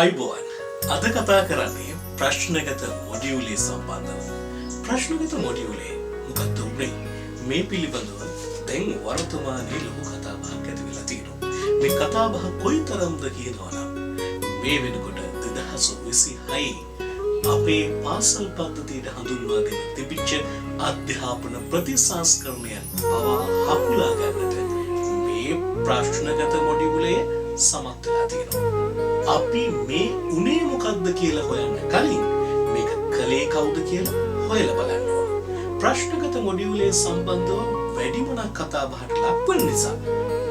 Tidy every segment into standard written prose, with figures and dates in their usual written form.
ආයුබෝවන් අද කතා කරන්නේ ප්‍රශ්නගත මොඩියුලේ සම්බන්ධව. ප්‍රශ්නගත මොඩියුලේ මොකක්ද උනේ? මේ පිළිබඳව දැන් වර්තමානයේ ලොකු කතා බහක් ඇති වෙලා තියෙනවා. මේ කතා බහ කොයිතරම්ද කියනවනම් මේ වෙනකොට 2026 අපේ පාසල් පද්ධතියට හඳුන්වාගෙන තිබිච්ච අධ්‍යාපන ප්‍රතිසංස්කරණයන් පවා හකුලා ගන්නට මේ ප්‍රශ්නගත මොඩියුලේ සමත් වෙලා තියෙනවා. අපි මේ උනේ මොකක්ද කියලා හොයන්න කලින් මේක කලේ කවුද කියලා හොයලා බලන්න ඕන. ප්‍රශ්නගත මොඩියුලේ සම්බන්ධව වැඩිමනක් කතා බහට ලක්වන නිසා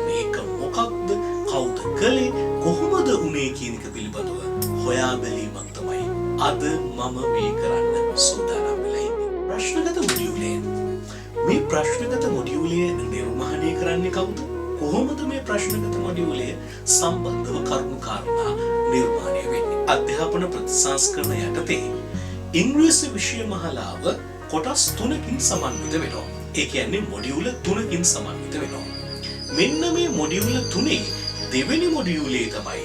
මේක මොකක්ද, කවුද කලේ, කොහොමද උනේ කියන එක පිළිබඳව හොයා බැලීමක් තමයි අද මම මේ කරන්න සූදානම් වෙලා ඉන්නේ. ප්‍රශ්නගත මොඩියුලේ මේ ප්‍රශ්නගත මොඩියුලේ නිර්මාණය කරන්නේ කවුද? කොහොමද මේ ප්‍රශ්නගත මොඩියුලේ සම්බන්ධව කරුණු කාරණා නිර්මාණය වෙන්නේ? අධ්‍යාපන ප්‍රතිසංස්කරණ යටතේ ඉංග්‍රීසි විෂය මහලාව කොටස් 3කින් සමන්විත වෙනවා. ඒ කියන්නේ මොඩියුල 3කින් සමන්විත වෙනවා. මෙන්න මේ මොඩියුල 3 දෙවෙනි මොඩියුලේ තමයි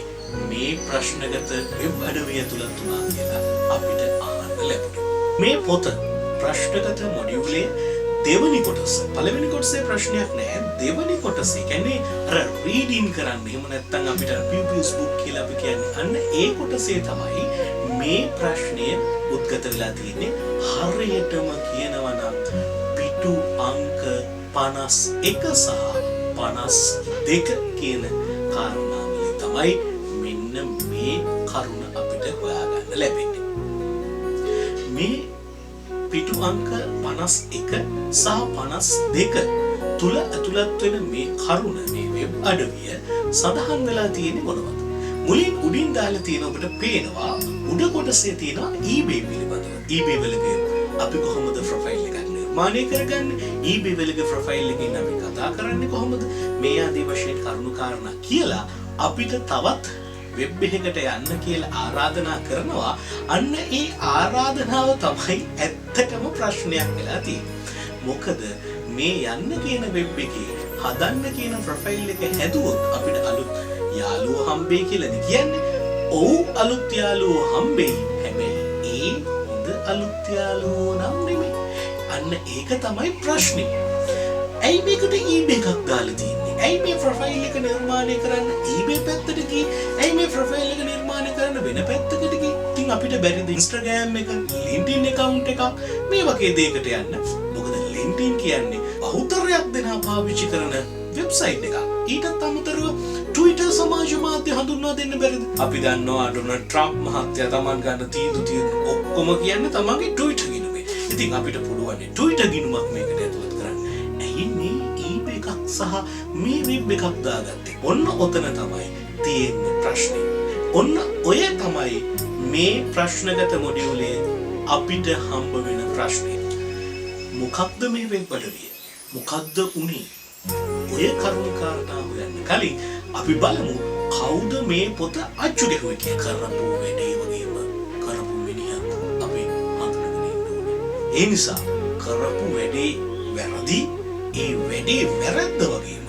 මේ ප්‍රශ්නගත වෙබ් අඩවිය ඇතුළත් වුණා කියලා අපිට අහන්න ලැබුණේ. මේ පොත ප්‍රශ්නගත මොඩියුලේ දෙවනි කොටස. පළවෙනි කොටසේ ප්‍රශ්නයක් නැහැ. දෙවනි කොටසේ කියන්නේ අර රීඩින් කරන්න. එහෙම නැත්නම් අපිට pupils book කියලා අපි කියන්නේ. අන්න ඒ කොටසේ තමයි මේ ප්‍රශ්නය උද්ගත වෙලා තියෙන්නේ. හරියටම කියනවා නම් පිටු අංක 51 සහ 52 කියන කාරණාවලින් තමයි මෙන්න මේ කරුණ අපිට හොයාගන්න ලැබෙන්නේ. මේ පිටු අංක 51 සහ 52 තුල ඇතුළත් වෙන මේ කරුණ, මේ වෙබ් අඩවිය සඳහන් වෙලා තියෙන්නේ මොනවද? මුලින් උඩින් දාලා තියෙන ඔබට පේනවා උඩ කොටසේ තියෙනවා eBay පිළිබඳව. eBay වලගේ අපි කොහොමද ප්‍රොෆයිල් එකක් නිර්මාණය කරගන්නේ? eBay වලගේ ප්‍රොෆයිල් එකකින් අපි කතා කරන්නේ කොහොමද? මේ ආදී වශයෙන් කරුණු කාරණා කියලා අපිට තවත් වෙබ් එකකට යන්න කියලා ආරාධනා කරනවා. අන්න ඒ ආරාධනාව තමයි ඇත්තටම ප්‍රශ්නයක් වෙලා තියෙන්නේ. මොකද මේ යන්න කියන වෙබ් එකේ හදන්න කියන ප්‍රොෆයිල් එක හැදුවොත් අපිට අලුත් යාළුවෝ හම්බෙයි කියලාද කියන්නේ? ඔව්, අලුත් යාළුවෝ හම්බෙයි. හැබැයි ඒ හොඳ අලුත් යාළුවෝ නම් නෙමෙයි. අන්න ඒක තමයි ප්‍රශ්නේ. ඇයි මේකට eBay එකක් දාලා තියෙන්නේ? ඇයි මේ ප්‍රොෆයිල් එක නිර්මාණය කරන්න eBay පැත්තට ගියේ? ඇයි මේ ප්‍රොෆයිල් එක නිර්මාණය කරන්න වෙන පැත්තකට ගියේ? ඉතින් අපිට බැරිද Instagram එක, LinkedIn account එකක් මේ වගේ දෙයකට යන්න? මොකද LinkedIn කියන්නේ බහුතරයක් දෙනා පාවිච්චි කරන වෙබ්සයිට් එකක්. ඊටත් අමතරව Twitter සමාජ මාධ්‍ය හඳුන්වා දෙන්න බැරිද? අපි දන්නවා ඩොනල්ඩ් ට්‍රම්ප් මහත්තයා Taman ගන්න තීන්දුව ඔක්කොම කියන්නේ තමන්ගේ Twitter ගිණුමේ. ඉතින් අපිට පුළුවන් Twitter ගිණුමක් මේකට ඇතුළත් කරන්න. ඇයි මේ eBay එකක් සහ මේ වෙබ් එකක් දාගත්තේ? ඔන්න ඔතන තමයි තියෙන්නේ ප්‍රශ්නේ. ඔන්න ඔය තමයි මේ ප්‍රශ්නගත මොඩියුලේ අපිට හම්බ වෙන ප්‍රශ්නේ. මොකක්ද මේ වෙබ් අඩවිය? මොකක්ද උනේ? ඔය කරුණු කාරණා හොයන්න කලින් අපි බලමු කවුද මේ පොත අච්චු ගැහුවේ කියලා. කරපු වැඩේ වගේම කරපු මිනිහා අපි හඳුනගෙන ඉන්න ඕනේ. ඒ නිසා කරපු වැඩේ වැරදි, ඒ වැඩේ වැරද්ද වගේම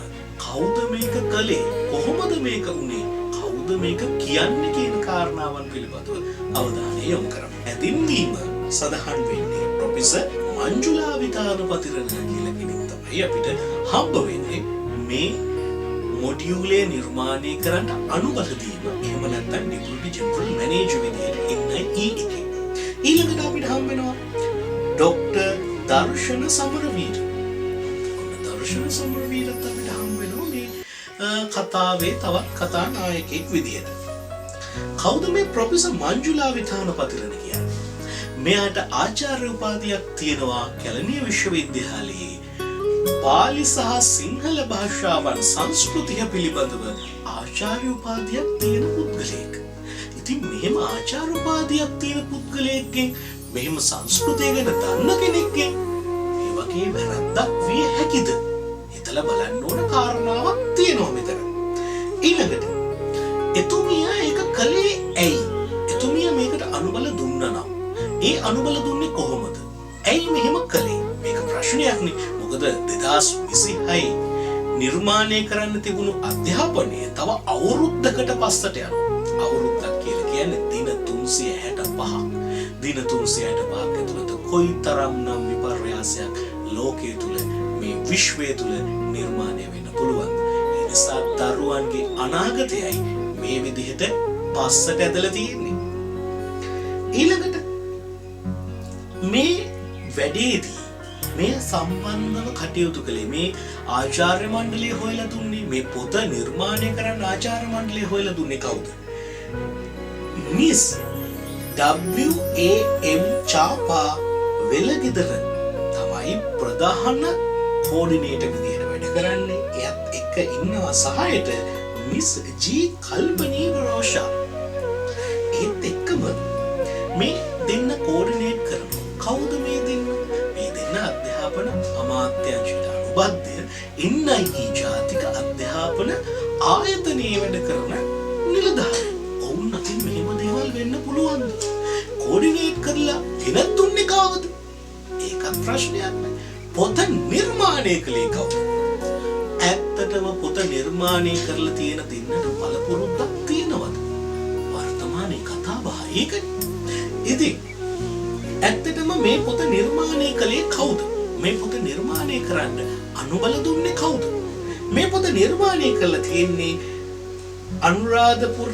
කවුද මේක කළේ, කොහොමද මේක උනේ, කවුද මේක කියන්නේ කියන කාරණාවන් පිළිබඳව අවධානය යොමු කරමු. හැඳින්වීම සඳහන් වෙන්නේ ප්‍රොෆෙසර් මංජුලා විතානපතිරණ කියලා කෙනෙක් තමයි අපිට හම්බ වෙන්නේ මේ මොඩියුලේ නිර්මාණය කරන්න අනුබල දීම. එහෙම නැත්නම් ඩෙපියුටි ජෙනරල් මැනේජර් විදියට ඉන්න එකේ. ඊළඟට අපිට හම්බ වෙනවා ඩොක්ටර් දර්ශන සමරවීර. දර්ශන සමරවීරත් අපිට හම්බ වෙනවා මේ කතාවේ තවත් කතානායකයෙක් විදියට. කවුද මේ ප්‍රොෆෙසර් මංජුලා විතානපතිරණ කියන්නේ? මෙයාට ආචාර්ය උපාධියක් තියෙනවා කැලණිය විශ්වවිද්‍යාලයේ පාලි සහ සිංහල භාෂාවන් සංස්කෘතිය පිළිබඳව ආචාර්ය උපාධියක් තියෙන පුද්ගලයෙක්. ඉතින් මෙහෙම ආචාර්ය උපාධියක් තියෙන පුද්ගලයෙක්ගෙන් මෙහෙම සංස්කෘතිය ගැන දන්න කෙනෙක්ගෙන් මේ වගේ වැරද්දක් විය හැකිද? හිතලා බලන්න ඕන කාරණාවක් තියෙනවා මෙතන. ඊළඟට එතුමියා ඒක කළේ ඇයි? එතුමියා මේකට අනුබල දුන්නා නම් ඒ අනුබල දුන්නේ කොහොමද? ඇයි මෙහෙම කළේ? මේක ප්‍රශ්නයක්නේ. මොකද 2026 නිර්මාණය කරන්න තිබුණු අධ්‍යාපනය තව අවුරුද්දකට පස්සට යනවා. අවුරුද්දක් කියලා කියන්නේ දින 365ක්. දින 365ක් ඇතුළත කොයිතරම්නම් විපර්යාසයක් ලෝකයේ තුල මේ විශ්වය තුල නිර්මාණය වෙන්න පුළුවන්. ඒ නිසා දරුවන්ගේ අනාගතයයි මේ විදිහට පස්සට ඇදලා තියෙන්නේ. ඊළඟට මේ වැඩේදී මේ සම්බන්ධව කටයුතු කළේ මේ ආචාර්ය මණ්ඩලය හොයලා දුන්නේ, මේ පොත නිර්මාණය කරන්න ආචාර්ය මණ්ඩලය හොයලා දුන්නේ කවුද? Miss W.A.M. චාපා වෙලගෙදර තමයි ප්‍රධාන කෝඩිනේටර් විදිහට වැඩ කරන්නේ. එයත් එක්ක ඉන්නවා සහායට මිස් ජී කල්පනී රෝෂා. ඒත් එක්කම මේ දෙන්න කෝඩිනේට් කරනවා. කවුද මේ දෙන්න? මේ දෙන්න අධ්‍යාපන අමාත්‍යාංශයට අනුබද්ධ NIE ජාතික අධ්‍යාපන ආයතනයේ වැඩ කරන නිලධාරීන්. ඔවුන් අතින් මෙහෙම දේවල් වෙන්න පුළුවන්ද? කෝඩිනේට් කරලා ගෙනත් දුන්නේ කවුද? ඒකත් ප්‍රශ්නයක් නෑ. පොත නිර්මාණය කළේ කවුද? ඇත්තටම පොත නිර්මාණය කරලා තියෙන දෙන්නට පළපුරුද්දක් තියෙනවද? වර්තමානයේ කතාබහ ඒකනේ. ඉතින් ඇත්තටම මේ පොත නිර්මාණය කළේ කවුද? මේ පොත නිර්මාණය කරන්න අනුබල දුන්නේ කවුද? මේ පොත නිර්මාණය කරලා තියෙන්නේ අනුරාධපුර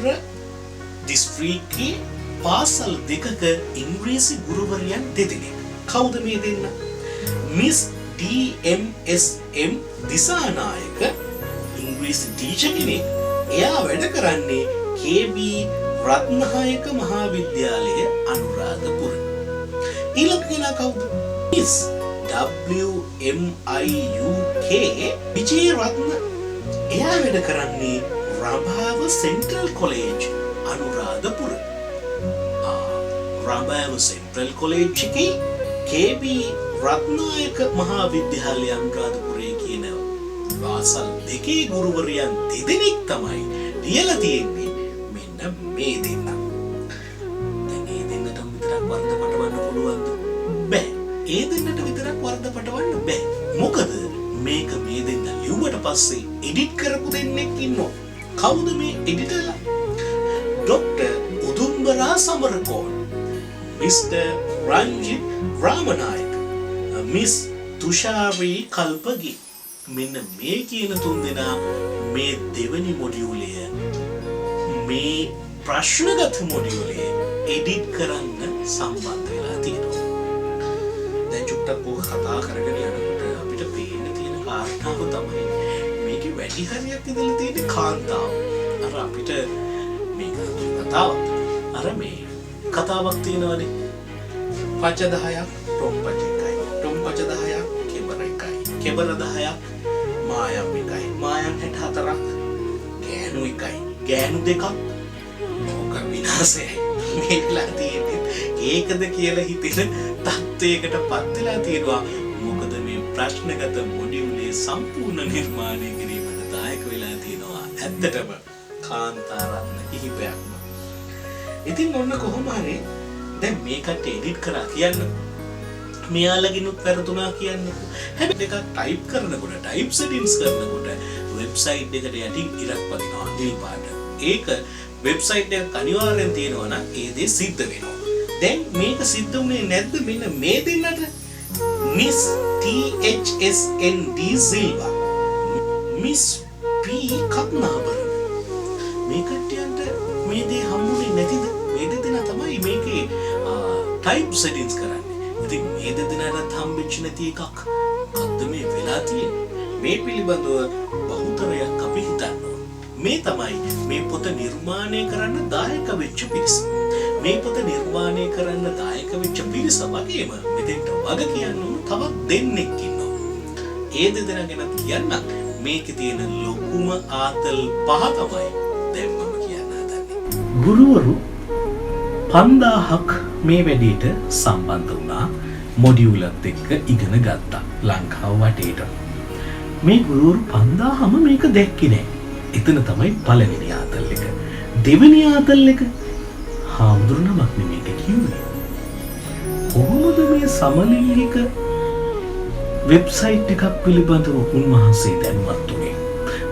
දිස්ත්‍රික්කයේ පාසල් දෙකක ඉංග්‍රීසි ගුරුවරියන් දෙදෙනෙක්. කවුද මේ දෙන්න? මිස් DMSM දිසානායක ඉංග්‍රීසි ටීචර් කෙනෙක්. එයා වැඩ කරන්නේ KB රත්නායක මහාවිද්‍යාලය අනුරාධපුර. ඊළඟ කෙනා කවුද? Miss WMIUK Wijeratne. එයා වැඩ කරන්නේ Rambawa central college Anuradhapura. Rambawa central college එකේ KB රත්නායක මහාවිද්‍යාලය අනුරාධපුරයේ කියන පාසල් දෙකේ ගුරුවරයන් දෙදෙනෙක් තමයි ලියලා තියෙන්නේ මෙන්න මේ දෙන්න. දැන් මේ දෙන්නට විතරක් වර්ධ පටවන්න පුළුවන්ද? බෑ. ඒ දෙන්නට විතරක් වර්ධ පටවන්න බෑ. මොකද මේක මේ දෙන්න ලියුවට පස්සේ එඩිට් කරපු දෙන්නෙක් ඉන්නවා. කවුද මේ එඩිටර්ලා? Doctor Udumbara Samarakoon, mister Ranjith Ramanayake, miss Thushari Kalpagi. මෙන්න මේ කියන තුන් දෙනා මේ දෙවනි මොඩියුලය, මේ ප්‍රශ්නගත මොඩියුලය එඩිට් කරන්න සම්බන්ධ වෙලා තියෙනවා. දැන් චුට්ටක් ඕක කතා කරගෙන යනකොට අපිට පේන්න තියෙන කාරණාව තමයි මේකේ වැඩි හරියක් ඉඳලා තියෙන කාන්තාව. අර අපිට මේක කතාවක්. අර මේ කතාවක් තියෙනවානේ. පච 10ක් ටොම්පච එකයි. ටොම්පච 10ක් කෙබර එකයි. කෙබර 10ක් මායම් එකයි. මායම් 64ක් ගෑනු එකයි. ගෑනු දෙකක් ලෝක විනාශයයි. මේකලා තියෙන්නේ ඒකද කියලා හිතෙන තත්ත්වයකට පත් වෙලා තියෙනවා. මොකද මේ ප්‍රශ්නගත මොඩියුලේ සම්පූර්ණ නිර්මාණය කිරීමට දායක වෙලා තියෙනවා ඇත්තටම කාන්තාරත්න කිහිපයක්ම. ඉතින් ඔන්න කොහොම හරි දැන් මේකට එඩිට් කරා කියන්න මෙයාලගිනුත් වැරදුනා කියන්න. හැබැයි දෙකක් ටයිප් කරනකොට ටයිප් සෙටින්ග්ස් කරනකොට වෙබ්සයිට් එකට යටින් ඉරක් පදිනවා නිල් පාට. ඒක වෙබ්සයිට් එක අනිවාර්යෙන් තියෙනවා නම් ඒ දේ සිද්ධ වෙනවා. දැන් මේක සිද්ධ වුණේ නැද්ද මෙන්න මේ දෙන්නට? Miss THSND Silva, miss P කත්නාබර. මේ කට්ටියන්ට මේ දේ හම්බුනේ නැතිද? මේ දෙදෙනා තමයි මේකේ ටයිප් සෙටින්ග්ස් කරන්නේ. ඉතින් මේ දෙදෙනාට හම්බෙච්ච නැති එකක් මොකද්ද මේ වෙලා තියෙන්නේ? මේ පිළිබඳව බහුතරයක් අපි හිතනවා. මේ තමයි මේ පොත නිර්මාණය කරන්න දායක වෙච්ච පිරිස. මේ පොත නිර්මාණය කරන්න දායක වෙච්ච පිරිස වගේම මෙතෙන්ට වග කියන්න ඕන තවත් දෙන්නෙක් ඉන්නවා. ඒ දෙදෙනා ගැන කියන්න මේකේ තියෙන ලොකුම ආතල් පහ තමයි දැන් මම කියන්න හදන්නේ. ගුරුවරු 5000ක් මේ වැඩේට සම්බන්ධ වුණා. මොඩියුලත් එක්ක ඉගෙන ගත්තා ලංකාව වටේට. මේ ගුරුවරු 5000ම මේක දැක්කේ නෑ. එතන තමයි පළවෙනි ආතල් එක. දෙවෙනි ආතල් එක හාමුදුරුවෝ නමක් නෙමේක කිව්වේ. කොහොමද මේ සමලිංගික වෙබ්සයිට් එකක් පිළිබඳව උන්වහන්සේ දැනුවත් වුණේ?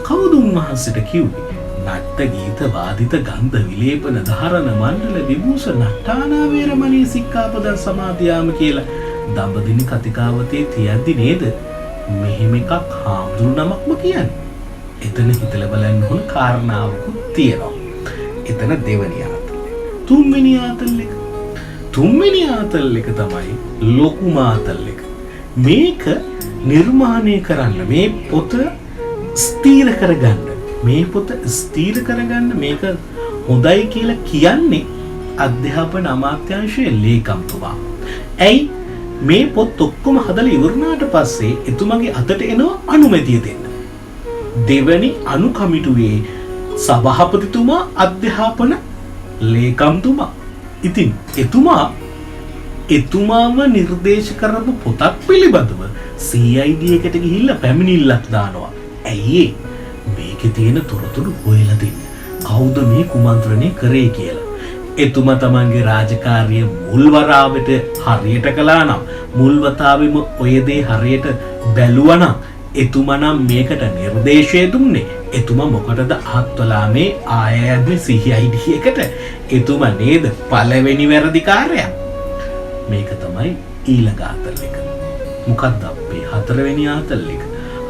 කවුද උන්වහන්සේට කිව්වේ? නට්ට ගීත වාදිත ගන්ධ විලේපන ධාරණ මණ්ඩල විභූෂ නට්ටානා වේරමණී සික්ඛාපදං සමාදියාම කියලා දඹදින කතිකාවතේ තියද්දි නේද මෙහෙම එකක් හාමුදුරු නමක්ම කියන්නේ. එතන හිතලා බලන්න ඕන කාරණාවකුත් තියෙනවා. එතන දෙවැනි ආතල් එක. තුන්වෙනි ආතල් එක තමයි ලොකුම ආතල් එක. මේක නිර්මාණය කරන්න මේ පොත ස්ථීර කරගන්න මේක හොඳයි කියලා කියන්නේ අධ්‍යාපන අමාත්‍යාංශයේ ලේකම්තුමා. ඇයි මේ පොත් ඔක්කොම හදලා ඉවරනාට පස්සේ එතුමගේ අතට එනවා අනුමැතිය දෙන්න. දෙවැනි අනු කමිටුවේ සභාපතිතුමා අධ්‍යාපන ලේකම්තුමා. ඉතින් එතුමාම නිර්දේශ කරපු පොතක් පිළිබඳව CID එකට ගිහිල්ලා පැමිණිල්ලක් දානවා. ඇයි මේකේ තියෙන තොරතුරු හොයලා දෙන්න. කවුද මේ කුමන්ත්‍රණය කරේ කියලා. එතුමා තමන්ගේ රාජකාරිය මුල් වරාවට හරියට කළා නම් මුල් වතාවෙම ඔය දේ හරියට බැලුවා නම් එතුමා නම් මේකට නිර්දේශය දුන්නේ. එතුමා මොකටද ආත්වලා මේ ආයයන්ගේ CID එකට? එතුමා නේද පළවෙනි වැරදිකාරයා. මේක තමයි ඊළඟ ආතල් එක. මොකක්ද අපේ හතරවෙනි ආතල් එක?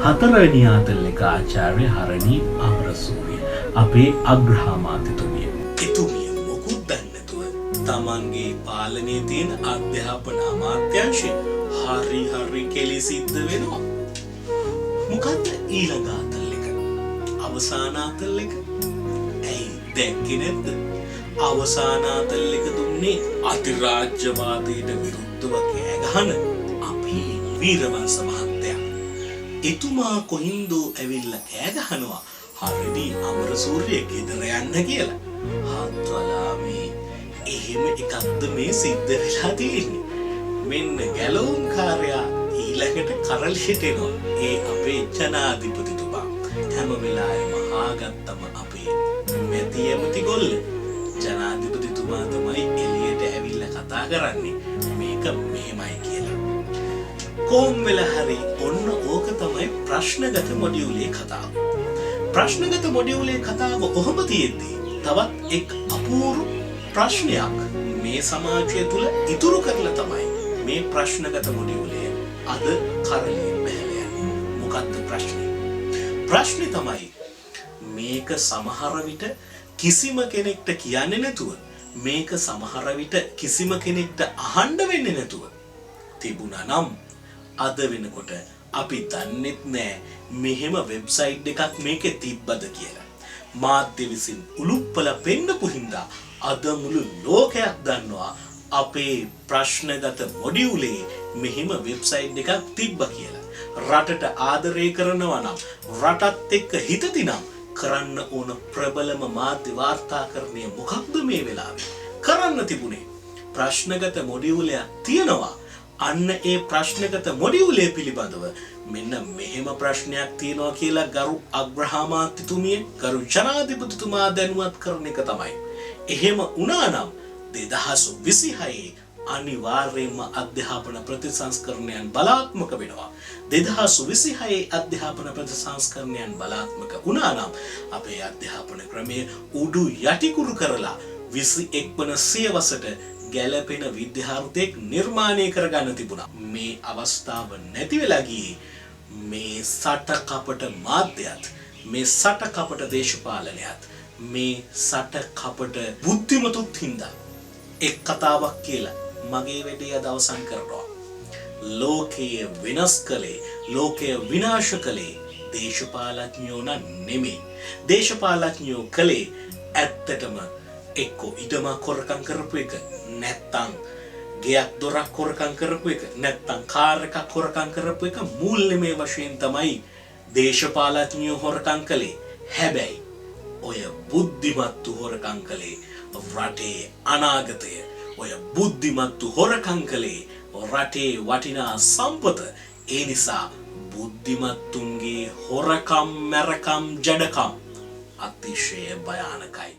හතරවෙනි ආතල් එක ආචාර්ය හරණී අමරසූරිය, අපේ අග්‍රාමාත්‍යතුමිය. එතුමිය මොකුත් දන්නේ නැතුව තමන්ගේ පාලනයේ තියෙන අධ්‍යාපන අමාත්‍යාංශය හරි කෙලි සිද්ධ වෙනවා. මොකද්ද ඊළඟ ආතල් එක? අවසාන ආතල් එක. ඇයි දැක්කේ නැද්ද? අවසාන ආතල් එක දුන්නේ අධිරාජ්‍යවාදයට විරුද්ධව කෑ ගහන අපේ වීරවංශ මහත්තයා. එතුමා කොහින්දෝ ඇවිල්ලා කෑ ගහනවා හරණී අමරසූරිය ගෙදර යන්න කියලා. හත්වලා මේ එහෙම එකක්ද මේ සිද්ධ වෙලා තියෙන්නේ. මෙන්න ගැලවුම්කාරයා ඊළඟට කරලියට එනවා. ඒ අපේ ජනාධිපතිතුමා. හැම වෙලාවෙම ආගත්තම අපේ මැති ඇමති ගොල්ල. ජනාධිපතිතුමා තමයි එළියට ඇවිල්ලා කතා කරන්නේ මේක මෙහෙමයි කියලා. කොම් වෙලා හරි ඔන්න ඕක තමයි ප්‍රශ්නගත මොඩියුලේ කතාව. ප්‍රශ්නගත මොඩියුලේ කතාව කොහොම තියෙද්දී තවත් එක් අපූර්ව ප්‍රශ්නයක් මේ සමාජය තුල ඉතුරු කරලා තමයි මේ ප්‍රශ්නගත මොඩියුලේ අද කරලියෙන් බැහැලා යන්නේ. මොකක්ද ප්‍රශ්නේ? ප්‍රශ්නේ තමයි මේක සමහර විට කිසිම කෙනෙක්ට කියන්නේ නැතුව, මේක සමහර විට කිසිම කෙනෙක්ට අහන්න වෙන්නේ නැතුව තිබුණා නම් අද වෙනකොට අපි දන්නෙත් නෑ මෙහෙම වෙබ්සයිට් එකක් මේකේ තිබ්බද කියලා. මාධ්‍ය විසින් උලුප්පල පෙන්නපු හින්දා අද මුළු ලෝකයක් දන්නවා අපේ ප්‍රශ්නගත මොඩියුලේ මෙහෙම වෙබ්සයිට් එකක් තිබ්බා කියලා. රටට ආදරය කරනවා නම්, රටත් එක්ක හිතතිනම් කරන්න ඕන ප්‍රබලම මාධ්‍ය වාර්තාකරණය මොකක්ද මේ වෙලාවේ කරන්න තිබුණේ? ප්‍රශ්නගත මොඩියුලයක් තියෙනවා. අන්න ඒ ප්‍රශ්නගත මොඩියුලේ පිළිබඳව මෙන්න මෙහෙම ප්‍රශ්නයක් තියෙනවා කියලා ගරු අග්‍රාමාත්‍යතුමිය, ගරු ජනාධිපතිතුමා දැනුවත් කරන එක තමයි. එහෙම වුණා නම් 2026 අනිවාර්යයෙන්ම අධ්‍යාපන ප්‍රතිසංස්කරණයන් බලාත්මක වෙනවා. 2026 අධ්‍යාපන ප්‍රතිසංස්කරණයන් බලාත්මක වුණා නම් අපේ අධ්‍යාපන ක්‍රමය උඩු යටිකුරු කරලා 21 වන සියවසට ගැළපෙන විද්‍යාර්ථයෙක් නිර්මාණය කරගන්න තිබුණා. මේ අවස්ථාව නැති වෙලා ගියේ මේ සට කපට මාධ්‍යයත්, මේ සට කපට දේශපාලනයත්, මේ සට කපට බුද්ධිමතුත් හින්දා එක් කතාවක් කියලා මගේ වැඩේ අද අවසන් කරනවා. ලෝකය වෙනස් කළේ, ලෝකය විනාශ කළේ දේශපාලඥයෝ නෙමෙයි. දේශපාලඥයෝ කළේ ඇත්තටම එක්කෝ ඉඩමක් හොරකම් කරපු එක, නැත්තම් ගෙයක් දොරක් හොරකම් කරපු එක, නැත්තම් කාර් එකක් හොරකම් කරපු එක මූල්‍යමය වශයෙන් තමයි දේශපාලඥයෝ හොරකම් කළේ. හැබැයි ඔය බුද්ධිමත්තු හොරකම් කළේ රටේ අනාගතය. ඔය බුද්ධිමත්තු හොරකම් කළේ රටේ වටිනා සම්පත. ඒ නිසා බුද්ධිමත්තුන්ගේ හොරකම්, මැරකම්, ජඩකම් අතිශය භයානකයි.